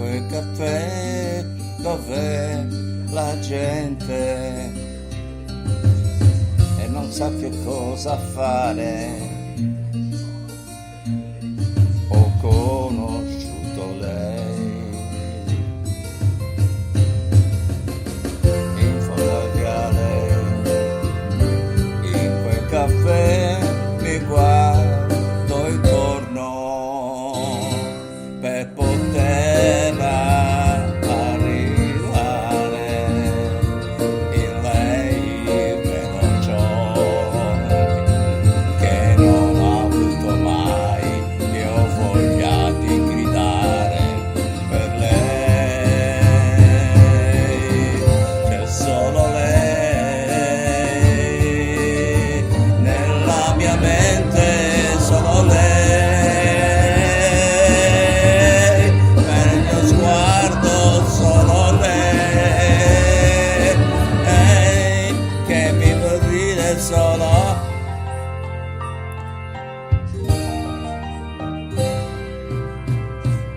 quel caffè dove la gente e non sa più cosa fare. Ho conosciuto lei in fondo al viale, in quel caffè mi guardo intorno per poter arrivare in lei, vedo ciò che non ho avuto mai. Io ho voglia di gridare per lei, c'è solo lei nella mia mente, solo lei. Solo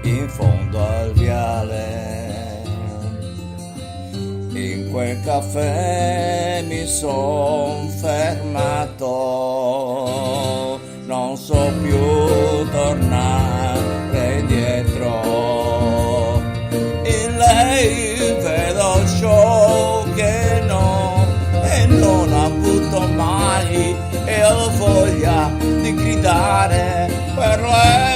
in fondo al viale, in quel caffè mi son fermato, non so più tornare indietro. In lei vedo ciò che non ho avuto mai, e ho voglia di gridare per lei.